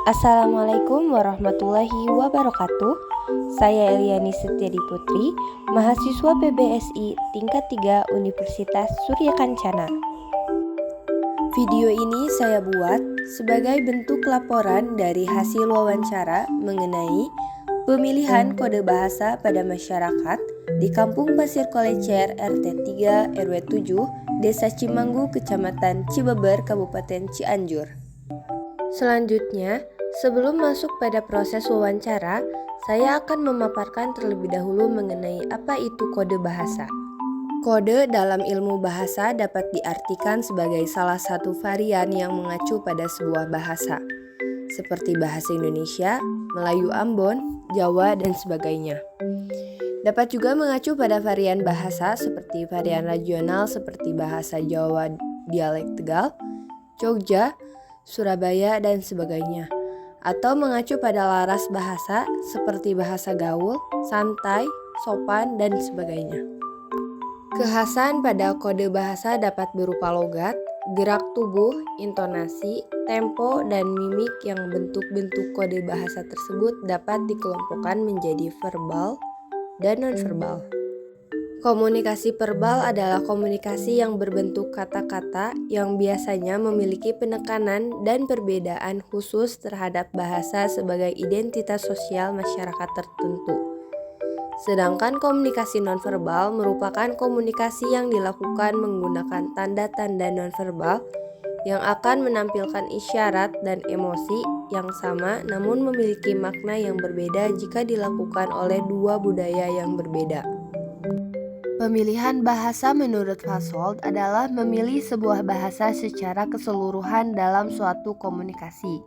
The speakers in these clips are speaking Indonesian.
Assalamualaikum warahmatullahi wabarakatuh. Saya Eliani Setiadi Putri, mahasiswa PBSI tingkat 3 Universitas Surya Kencana. Video ini saya buat sebagai bentuk laporan dari hasil wawancara mengenai pemilihan kode bahasa pada masyarakat di Kampung Pasir Kolecer RT 3 RW 7 Desa Cimanggu, Kecamatan Cibeber, Kabupaten Cianjur. Selanjutnya, sebelum masuk pada proses wawancara, saya akan memaparkan terlebih dahulu mengenai apa itu kode bahasa. Kode dalam ilmu bahasa dapat diartikan sebagai salah satu varian yang mengacu pada sebuah bahasa, seperti bahasa Indonesia, Melayu Ambon, Jawa, dan sebagainya. Dapat juga mengacu pada varian bahasa seperti varian regional seperti bahasa Jawa dialek Tegal, Jogja, Surabaya, dan sebagainya, atau mengacu pada laras bahasa seperti bahasa gaul, santai, sopan, dan sebagainya. Kekhasan pada kode bahasa dapat berupa logat, gerak tubuh, intonasi, tempo, dan mimik yang bentuk-bentuk kode bahasa tersebut dapat dikelompokkan menjadi verbal dan nonverbal. Komunikasi verbal adalah komunikasi yang berbentuk kata-kata yang biasanya memiliki penekanan dan perbedaan khusus terhadap bahasa sebagai identitas sosial masyarakat tertentu. Sedangkan komunikasi nonverbal merupakan komunikasi yang dilakukan menggunakan tanda-tanda nonverbal yang akan menampilkan isyarat dan emosi yang sama namun memiliki makna yang berbeda jika dilakukan oleh dua budaya yang berbeda. Pemilihan bahasa menurut Fasold adalah memilih sebuah bahasa secara keseluruhan dalam suatu komunikasi.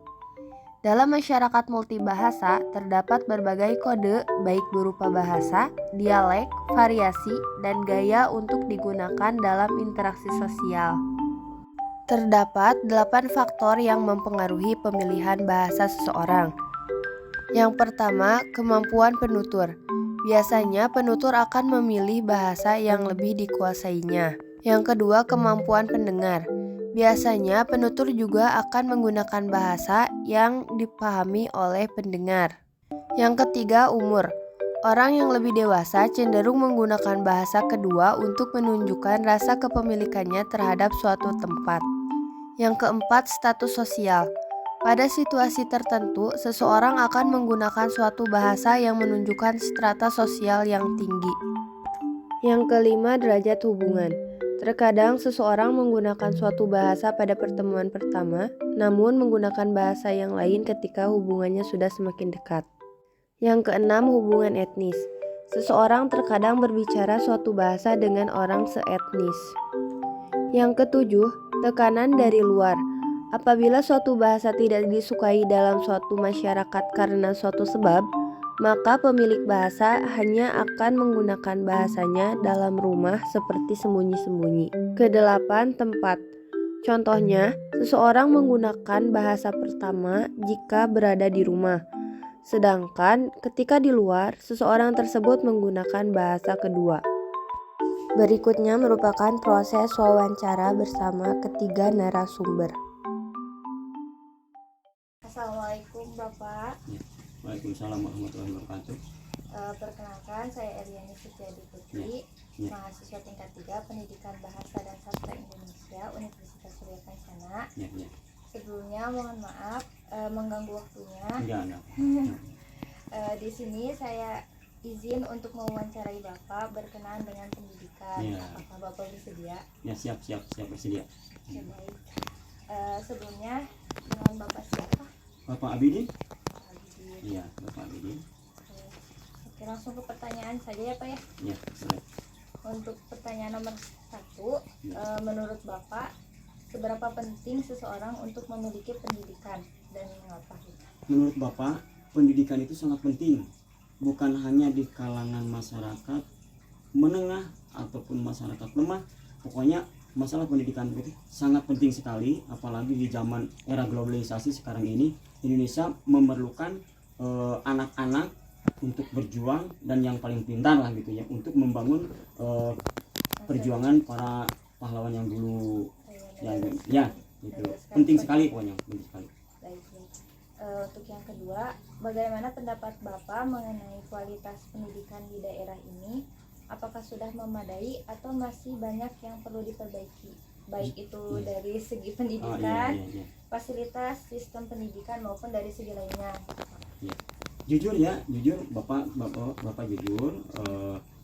Dalam masyarakat multibahasa, terdapat berbagai kode baik berupa bahasa, dialek, variasi, dan gaya untuk digunakan dalam interaksi sosial. Terdapat 8 faktor yang mempengaruhi pemilihan bahasa seseorang. Yang pertama, kemampuan penutur. Biasanya penutur akan memilih bahasa yang lebih dikuasainya. Yang kedua, kemampuan pendengar. Biasanya penutur juga akan menggunakan bahasa yang dipahami oleh pendengar. Yang ketiga, umur. Orang yang lebih dewasa cenderung menggunakan bahasa kedua untuk menunjukkan rasa kepemilikannya terhadap suatu tempat. Yang keempat, status sosial. Pada situasi tertentu, seseorang akan menggunakan suatu bahasa yang menunjukkan strata sosial yang tinggi. Yang kelima, derajat hubungan. Terkadang seseorang menggunakan suatu bahasa pada pertemuan pertama, namun menggunakan bahasa yang lain ketika hubungannya sudah semakin dekat. Yang keenam, hubungan etnis. Seseorang terkadang berbicara suatu bahasa dengan orang seetnis. Yang ketujuh, tekanan dari luar. Apabila suatu bahasa tidak disukai dalam suatu masyarakat karena suatu sebab, maka pemilik bahasa hanya akan menggunakan bahasanya dalam rumah seperti sembunyi-sembunyi. Kedelapan, tempat. Contohnya, seseorang menggunakan bahasa pertama jika berada di rumah, sedangkan ketika di luar, seseorang tersebut menggunakan bahasa kedua. Berikutnya merupakan proses wawancara bersama ketiga narasumber. Assalamualaikum Bapak. Ya. Waalaikumsalam warahmatullahi wabarakatuh. Perkenalkan, saya Eliani Setiadi Putri, mahasiswa tingkat 3 Pendidikan Bahasa dan Sastra Indonesia Universitas Surya Kencana. Sebelumnya mohon maaf mengganggu waktunya. Enggak. Di sini saya izin untuk mewawancarai Bapak berkenaan dengan pendidikan. Apakah Bapak bersedia? Ya, siap bersedia. Ya, baik. Sebelumnya dengan Bapak siapa? Bapak Abidin? Abidin. Iya, Bapak Abidin. Oke, langsung ke pertanyaan saja ya Pak ya. Ya, boleh. Untuk pertanyaan nomor 1, menurut Bapak, seberapa penting seseorang untuk memiliki pendidikan dan mengapa? Menurut Bapak, pendidikan itu sangat penting, bukan hanya di kalangan masyarakat menengah ataupun masyarakat lemah. Pokoknya masalah pendidikan itu sangat penting sekali, apalagi di zaman era globalisasi sekarang ini. Indonesia memerlukan anak-anak untuk berjuang dan yang paling pintar lah gitu ya, untuk membangun perjuangan para pahlawan yang dulu ya gitu. Penting sekali pokoknya, penting sekali. Baik. Untuk yang kedua, bagaimana pendapat Bapak mengenai kualitas pendidikan di daerah ini? Apakah sudah memadai atau masih banyak yang perlu diperbaiki? Baik itu dari segi pendidikan, fasilitas, sistem pendidikan maupun dari segi lainnya. Ya. Jujur bapak jujur,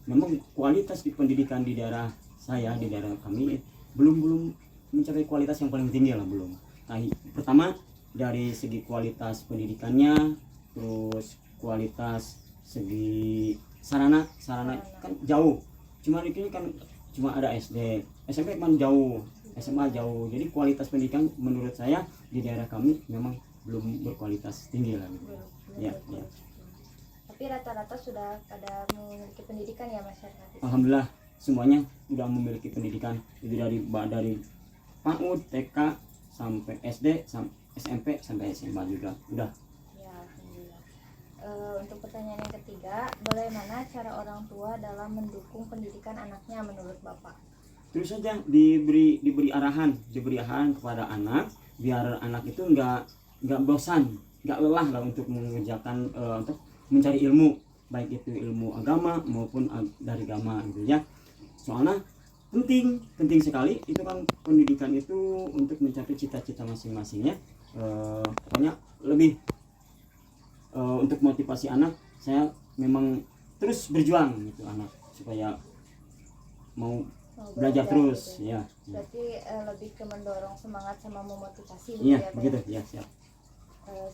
memang kualitas di pendidikan di daerah saya, di daerah kami belum mencapai kualitas yang paling tinggi lah, belum. Nah, pertama dari segi kualitas pendidikannya, terus kualitas segi sarana kan jauh. Cuma di sini kan cuma ada SD, SMP kan jauh, SMA jauh. Jadi kualitas pendidikan menurut saya di daerah kami memang belum berkualitas tinggi lah gitu. Ya. Tapi rata-rata sudah pada memiliki pendidikan ya masyarakat. Alhamdulillah semuanya sudah memiliki pendidikan, itu dari PAUD, TK sampai SD, SMP sampai SMA juga udah. Ya, alhamdulillah. Untuk pertanyaan yang ketiga, bagaimana cara orang tua dalam mendukung pendidikan anaknya menurut Bapak? Terus saja diberi arahan kepada anak, biar anak itu nggak bosan, nggak lelah lah untuk mengerjakan untuk mencari ilmu, baik itu ilmu agama maupun dari agama gitu ya. Soalnya penting sekali itu kan, pendidikan itu untuk mencapai cita-cita masing-masing ya. Pokoknya lebih untuk motivasi anak, saya memang terus berjuang gitu anak supaya mau belajar terus gitu. ya. Berarti lebih ke mendorong semangat sama memotivasi gitu Iya, ya Pak? begitu ya, siap.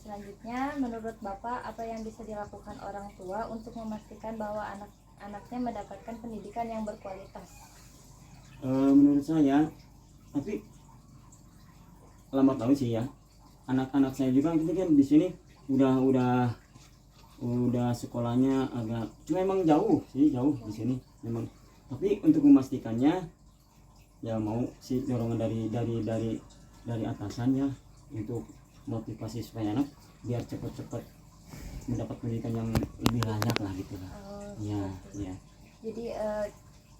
Selanjutnya, menurut Bapak apa yang bisa dilakukan orang tua untuk memastikan bahwa anak-anaknya mendapatkan pendidikan yang berkualitas? Menurut saya, tapi lambat laun sih ya. Anak-anak saya juga gitu kan di sini udah sekolahnya agak, cuma emang jauh di sini memang. Tapi untuk memastikannya ya mau sih dorongan dari atasannya untuk motivasi supaya anak biar cepat-cepat mendapat pendidikan yang lebih layak lah gitu lah. Ya. Jadi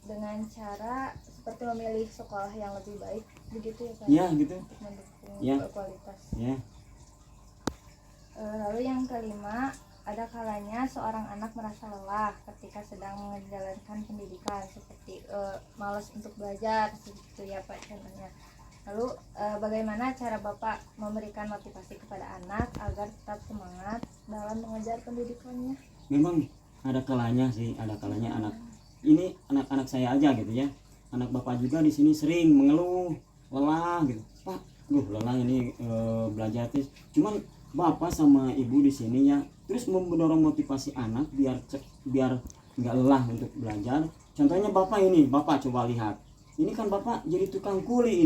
dengan cara seperti memilih sekolah yang lebih baik begitu ya Pak? Ya gitu. Untuk mendukung Ya. kualitas. Ya. Lalu yang kelima, ada kalanya seorang anak merasa lelah ketika sedang menjalankan pendidikan, seperti malas untuk belajar seperti ya Pak contohnya. Lalu bagaimana cara Bapak memberikan motivasi kepada anak agar tetap semangat dalam mengejar pendidikannya? Memang ada kalanya anak-anak saya aja gitu ya. Anak Bapak juga di sini sering mengeluh lelah gitu. Pak, lelah ini belajar terus. Cuman Bapak sama Ibu di sini ya terus mendorong motivasi anak biar nggak lelah untuk belajar. Contohnya Bapak coba lihat. Ini kan Bapak jadi tukang kuli.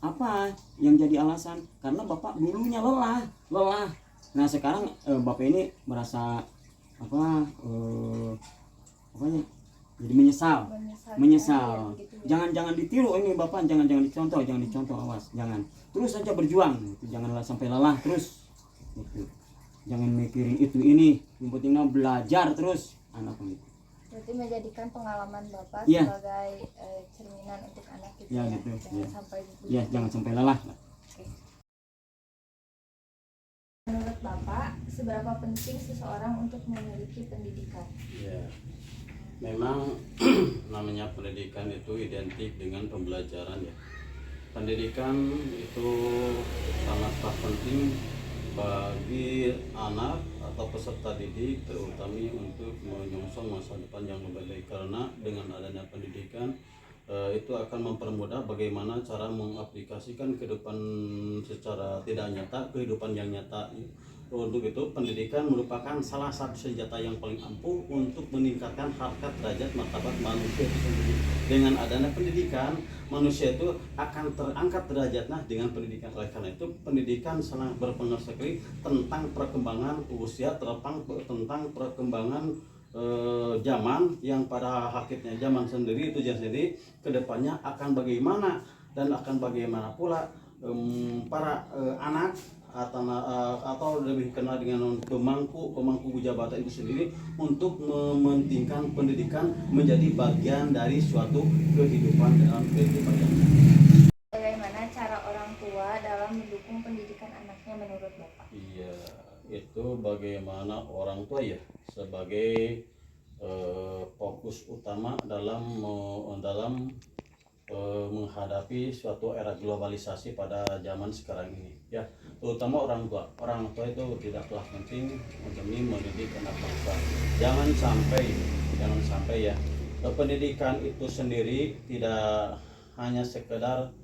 Apa yang jadi alasan? Karena Bapak dulunya lelah. Nah sekarang Bapak ini merasa jadi menyesal. Jangan ditiru ini Bapak, jangan dicontoh, awas, jangan. Terus saja berjuang, gitu. Janganlah sampai lelah terus. Gitu. Jangan mikirin ini, yang penting belajar terus anak gitu. Berarti menjadikan pengalaman Bapak Ya. sebagai cerminan untuk anak gitu Ya, ya. gitu. Jangan Jangan sampai lelah. Oke. Menurut Bapak, seberapa penting seseorang untuk memiliki pendidikan? Ya, memang namanya pendidikan itu identik dengan pembelajaran ya. Pendidikan itu sangatlah penting bagi anak atau peserta didik, terutama untuk menyongsong masa depan yang lebih baik, karena dengan adanya pendidikan itu akan mempermudah bagaimana cara mengaplikasikan kehidupan secara tidak nyata, kehidupan yang nyata. Untuk itu pendidikan merupakan salah satu senjata yang paling ampuh untuk meningkatkan harkat derajat martabat manusia itu sendiri. Dengan adanya pendidikan, manusia itu akan terangkat derajatnya dengan pendidikan. Oleh karena itu pendidikan sangat berpengaruh sekali tentang perkembangan usia, tentang perkembangan zaman yang pada hakikatnya zaman sendiri itu jadi kedepannya akan bagaimana dan akan bagaimana pula para anak atau lebih kenal dengan pemangku jabatan itu sendiri untuk mementingkan pendidikan menjadi bagian dari suatu kehidupan dalam kehidupan yang Bagaimana cara orang tua dalam mendukung pendidikan anaknya menurut Bapak? iya. itu bagaimana orang tua ya sebagai fokus utama dalam menghadapi suatu era globalisasi pada zaman sekarang ini ya, terutama orang tua itu tidak kalah penting demi mendidik anak bangsa. Jangan sampai ya pendidikan itu sendiri tidak hanya sekedar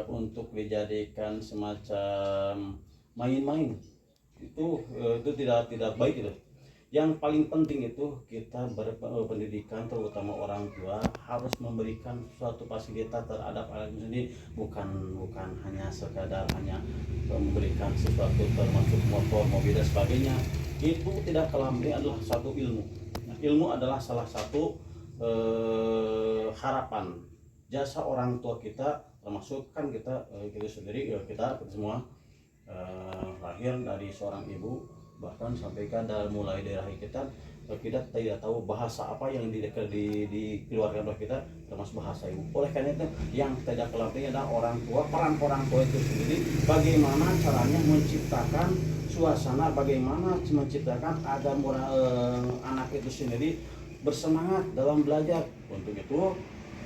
untuk dijadikan semacam main-main, itu tidak baik itu. Yang paling penting itu kita berpendidikan, terutama orang tua harus memberikan suatu fasilitas terhadap anak sendiri, bukan hanya sekadar memberikan sesuatu termasuk motor, mobil dan sebagainya. Itu tidak kalah penting, adalah satu ilmu. Nah, ilmu adalah salah satu harapan jasa orang tua kita, termasuk kan kita sendiri, kita semua lahir dari seorang ibu, bahkan sampai mulai dari lahir kita tidak tahu bahasa apa yang dikeluarkan oleh kita, termasuk bahasa ibu. Oleh karena itu yang tidak kalah penting adalah orang tua, peran orang tua itu sendiri, bagaimana caranya menciptakan suasana, bagaimana menciptakan agar anak itu sendiri bersemangat dalam belajar. Untuk itu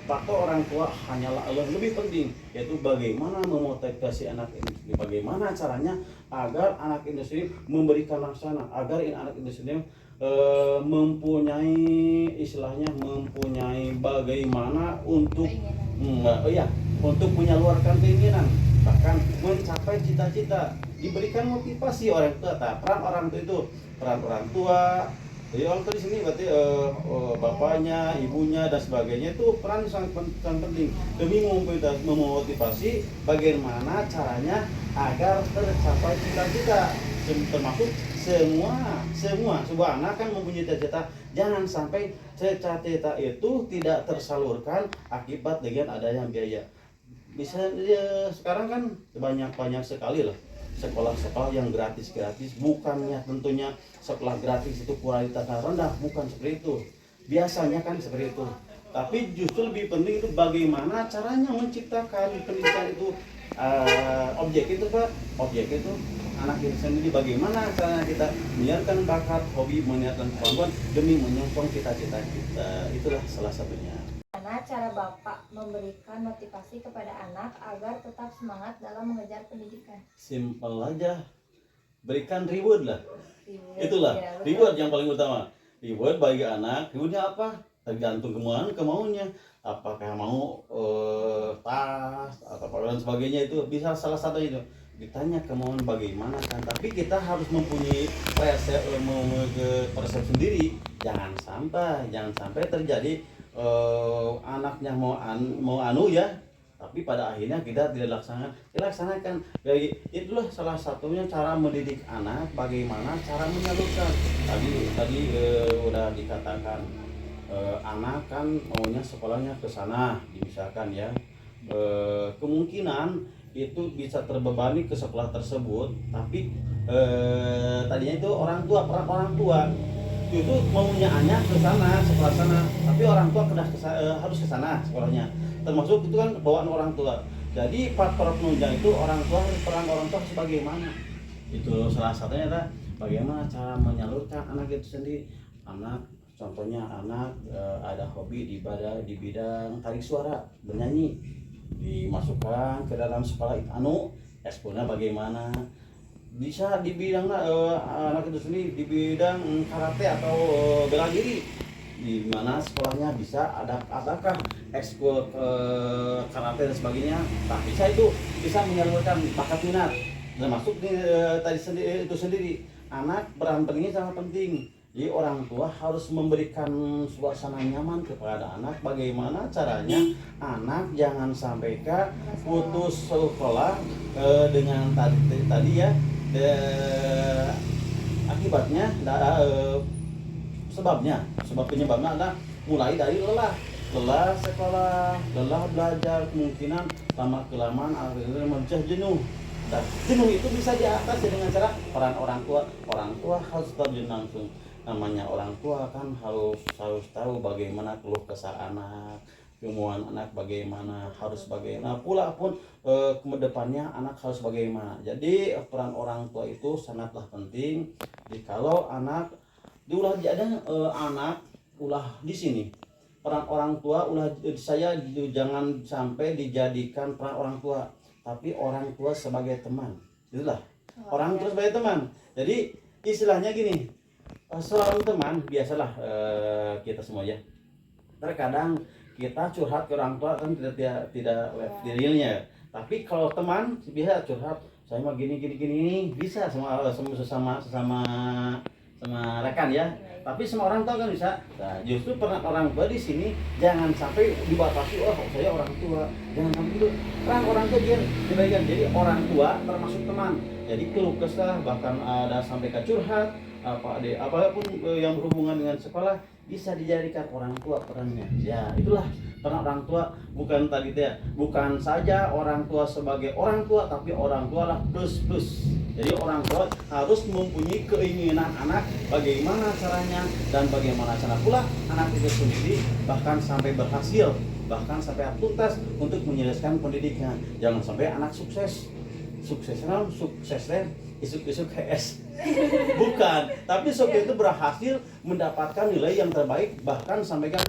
faktor orang tua hanyalah lebih penting, yaitu bagaimana memotivasi anak ini, bagaimana caranya agar anak itu sendiri memberikan laksana, agar anak itu sendiri mempunyai bagaimana untuk untuk menyalurkan keinginan, bahkan mencapai cita-cita, diberikan motivasi orang tua. Peran orang tua jadi orang tua di sini berarti bapaknya, ibunya dan sebagainya, itu peran sangat penting demi memotivasi bagaimana caranya agar tercapai cita-cita. Termasuk semua sebuah anak kan mempunyai cita-cita, jangan sampai cita-cita itu tidak tersalurkan akibat dengan adanya biaya. Bisa sekarang kan banyak sekali lah sekolah-sekolah yang gratis, bukannya tentunya sekolah gratis itu kualitasnya rendah, bukan seperti itu. Biasanya kan seperti itu. Tapi justru lebih penting itu bagaimana caranya menciptakan pendidikan itu, objek itu anak itu sendiri, bagaimana caranya kita menyiarkan bakat, hobi, menyiarkan kemampuan demi menyongsong cita-cita kita. Itulah salah satunya. Bagaimana cara Bapak memberikan motivasi kepada anak agar tetap semangat dalam mengejar pendidikan? Simpel aja, berikan reward lah. Itulah ya, reward yang paling utama. Reward bagi anak, rewardnya apa? Tergantung kemauannya. Apakah mau tas atau dan sebagainya, itu bisa salah satu itu. Ditanya kemauan bagaimana kan, tapi kita harus mempunyai persep sendiri. Jangan sampai terjadi anaknya mau anu ya, tapi pada akhirnya kita tidak dilaksanakan. Jadi itulah salah satunya cara mendidik anak, bagaimana cara menyalurkan. Tadi udah dikatakan anak kan maunya sekolahnya ke sana, misalkan ya, kemungkinan itu bisa terbebani ke sekolah tersebut, tapi tadinya itu peran orang tua itu maunya anak ke sana, sekolah sana, tapi orang tua harus ke sana sekolahnya. Termasuk itu kan bawaan orang tua. Jadi faktor penunjang itu peran orang tua sebagaimana. Itu salah satunya adalah bagaimana cara menyalurkan anak itu sendiri. Contohnya anak ada hobi di bidang tarik suara, bernyanyi, dimasukkan ke dalam sekolah ekskulnya bagaimana. Bisa di bidang anak itu sendiri di bidang karate atau bela diri, di mana sekolahnya bisa adakah ekskul karate dan sebagainya. Nah, bisa menyalurkan bakat minat. Termasuk itu sendiri anak peran pentingnya sangat penting. Jadi orang tua harus memberikan suasana nyaman kepada anak. Bagaimana caranya anak jangan sampai putus sekolah dengan tadi ya, akibatnya sebab penyebabnya adalah mulai dari lelah sekolah, lelah belajar, kemungkinan lama kelamaan akhirnya jenuh. Dan jenuh itu bisa diatasi dengan cara peran orang tua harus terjun langsung. Namanya orang tua kan harus tahu bagaimana keluh kesah anak, kemauan anak bagaimana, harus bagaimana pula pun ke depannya anak harus bagaimana. Jadi peran orang tua itu sangatlah penting. Jikalau anak diulah ada anak ulah di sini peran orang tua ulah saya jangan sampai dijadikan peran orang tua, tapi orang tua sebagai teman. Itulah orang tua sebagai teman. Jadi istilahnya gini, selalu teman biasalah kita semua ya. Terkadang kita curhat ke orang tua kan tidak realnya, tapi kalau teman bisa curhat, saya mah gini bisa sesama rekan ya. Tapi semua orang tua kan bisa. Nah, justru peran orang tua di sini jangan sampai dibatasi, oh saya orang tua, jangan sampai gitu. Peran orang tua diberikan. Jadi orang tua termasuk teman. Jadi keluh kesah bahkan ada sampai ke curhat apapun yang berhubungan dengan sekolah bisa dijadikan orang tua perannya. Ya, itulah peran orang tua. Bukan tadi ya, bukan saja orang tua sebagai orang tua, tapi orang tua lah plus. Jadi orang tua harus mempunyai keinginan anak bagaimana caranya dan bagaimana cara pula anak itu sendiri bahkan sampai berhasil, bahkan sampai tuntas untuk menyelesaikan pendidikan. Jangan sampai anak suksesnya isuk KS bukan, tapi sukses itu berhasil mendapatkan nilai yang terbaik, bahkan sampaikan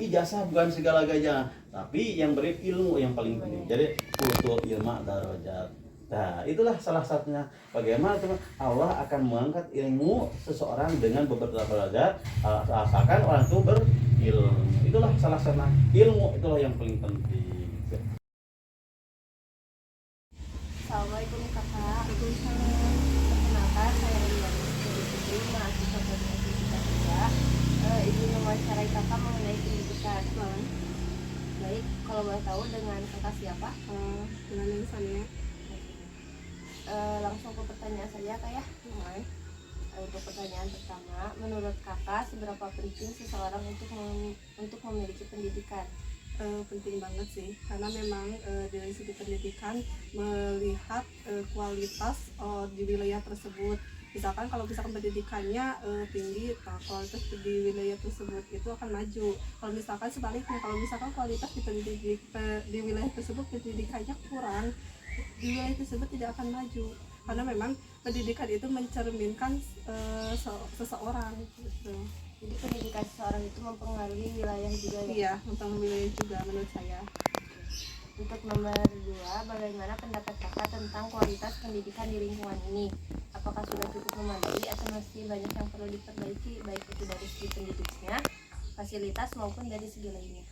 ijazah bukan segala-galanya, tapi yang beri ilmu yang paling penting. Jadi utul ilma darajat. Nah, itulah salah satunya bagaimana teman Allah akan mengangkat ilmu seseorang dengan beberapa derajat asalkan orang itu berilmu. Itulah salah satunya ilmu, itulah yang paling penting. Assalamualaikum kakak. Waalaikumsalam. Perkenalkan saya Eliani Putri, mahasiswa BSI tingkat 3. Izin mewawancarai kakak mengenai pendidikan. Baik, kalau boleh tahu dengan kakak siapa? Dengan Insania. Langsung ke pertanyaan saja kak ya. Untuk pertanyaan pertama, menurut kakak seberapa penting seseorang untuk memiliki pendidikan? Penting banget sih, karena memang dari segi pendidikan melihat kualitas di wilayah tersebut. Misalkan kalau misalkan pendidikannya tinggi, nah kualitas di wilayah tersebut itu akan maju. Kalau misalkan sebaliknya, kalau misalkan kualitas di wilayah tersebut pendidikannya kurang, di wilayah tersebut tidak akan maju. Karena memang pendidikan itu mencerminkan seseorang gitu. Jadi pendidikan seseorang itu mempengaruhi wilayah juga ya? Iya, mempengaruhi wilayah juga menurut saya. Untuk nomor 2, bagaimana pendapat kakak tentang kualitas pendidikan di lingkungan ini? Apakah sudah cukup memadai atau masih banyak yang perlu diperbaiki, baik itu dari segi pendidiknya, fasilitas maupun dari segi lainnya?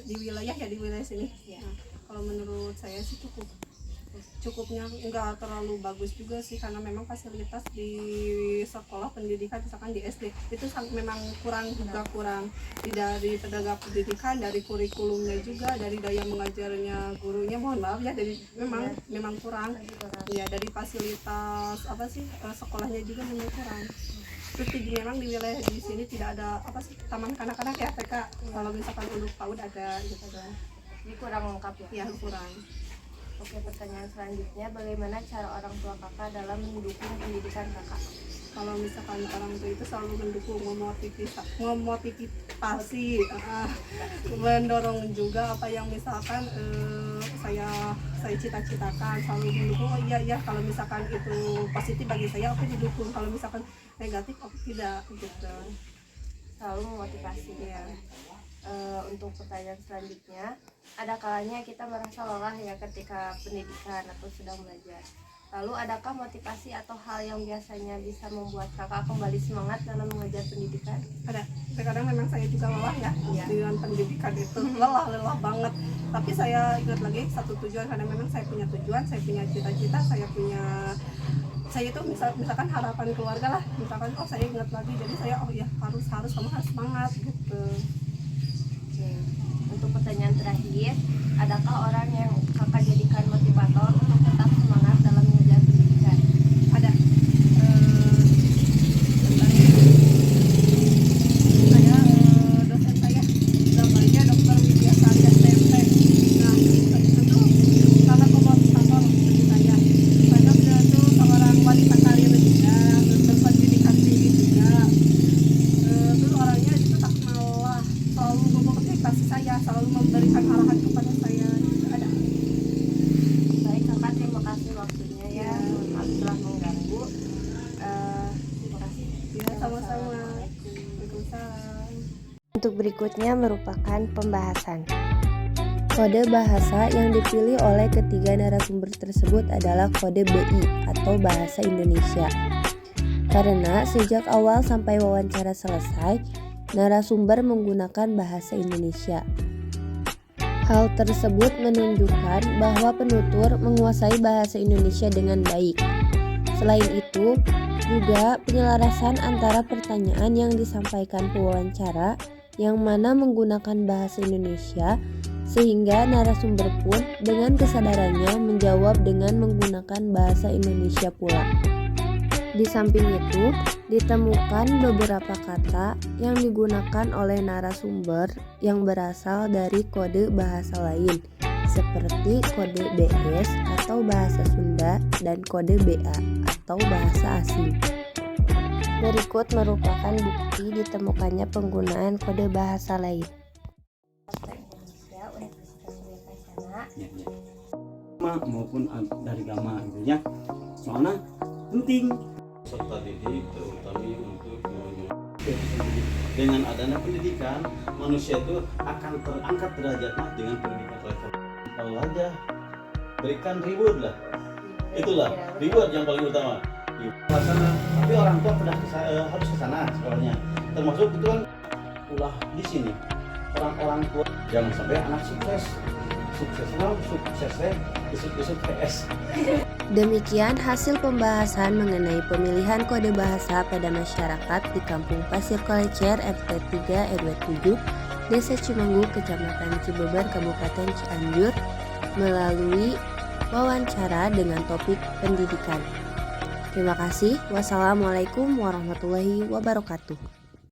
Di wilayah sini ya. Nah, kalau menurut saya sih cukupnya, nggak terlalu bagus juga sih, karena memang fasilitas di sekolah pendidikan misalkan di SD itu memang kurang dari tenaga pendidikan, dari kurikulumnya juga, dari daya mengajarnya gurunya, mohon maaf ya, dari memang kurang ya, dari fasilitas sekolahnya juga memang kurang. Terus memang di wilayah di sini tidak ada taman kanak-kanak ya TK, kalau misalkan untuk PAUD ada gitu kan. Ini kurang lengkap ya? Ya, kurang. Oke, pertanyaan selanjutnya, bagaimana cara orang tua kakak dalam mendukung pendidikan kakak? Kalau misalkan orang tua itu selalu mendukung, memotivasi, mendorong juga apa yang misalkan saya cita-citakan, selalu mendukung. Oh iya kalau misalkan itu positif bagi saya, oke didukung. Kalau misalkan negatif, oke tidak gitu. Selalu memotivasi ya. Untuk pertanyaan selanjutnya, ada kalanya kita merasa lelah ya ketika pendidikan atau sedang belajar. Lalu adakah motivasi atau hal yang biasanya bisa membuat kakak kembali semangat dalam mengejar pendidikan? Ada. Terkadang memang saya juga lelah ya dengan pendidikan itu, lelah banget. Tapi saya ingat lagi satu tujuan, karena memang saya punya tujuan, saya punya cita-cita, saya itu misalkan harapan keluarga lah, misalkan saya ingat lagi, jadi saya harus kamu harus semangat gitu. Untuk pertanyaan terakhir, adakah orang yang kakak jadikan motivator untuk tetap semangat dalam mengejar pendidikan? Ada. Dosen saya, namanya Dr. Widya Sarya SMP. Nah, itu tuh salah motivator bagi saya. Karena beliau tuh seorang wanita karir juga, berpendidikan tinggi juga. Terus orangnya itu tak malah selalu memotivasi saya, selalu Untuk berikutnya merupakan pembahasan. Kode bahasa yang dipilih oleh ketiga narasumber tersebut adalah kode BI atau Bahasa Indonesia. Karena sejak awal sampai wawancara selesai, narasumber menggunakan bahasa Indonesia. Hal tersebut menunjukkan bahwa penutur menguasai bahasa Indonesia dengan baik. Selain itu, juga penyelarasan antara pertanyaan yang disampaikan pewawancara yang mana menggunakan bahasa Indonesia sehingga narasumber pun dengan kesadarannya menjawab dengan menggunakan bahasa Indonesia pula. Di samping itu, ditemukan beberapa kata yang digunakan oleh narasumber yang berasal dari kode bahasa lain, seperti kode BS atau bahasa Sunda dan kode BA atau bahasa asing. Berikut merupakan bukti ditemukannya penggunaan kode bahasa lain. Sastra Indonesia Universitas Surya Kencana. Maupun dari agama gitu ya. Soalnya penting. Serta didik terutama untuk dengan adanya pendidikan manusia itu akan terangkat derajatnya dengan pendidikan level aja. Berikan reward lah, itulah reward yang paling utama. Sana, tapi orang tua harus ke sana sekolahnya. Termasuk itu kan ulah di sini orang-orang tua jangan sampai anak suksesnya isuk PS. Demikian hasil pembahasan mengenai pemilihan kode bahasa pada masyarakat di Kampung Pasir Kolecer RT 3 RW 7 Desa Cimanggu, Kecamatan Cibeber, Kabupaten Cianjur melalui wawancara dengan topik pendidikan. Terima kasih. Wassalamualaikum warahmatullahi wabarakatuh.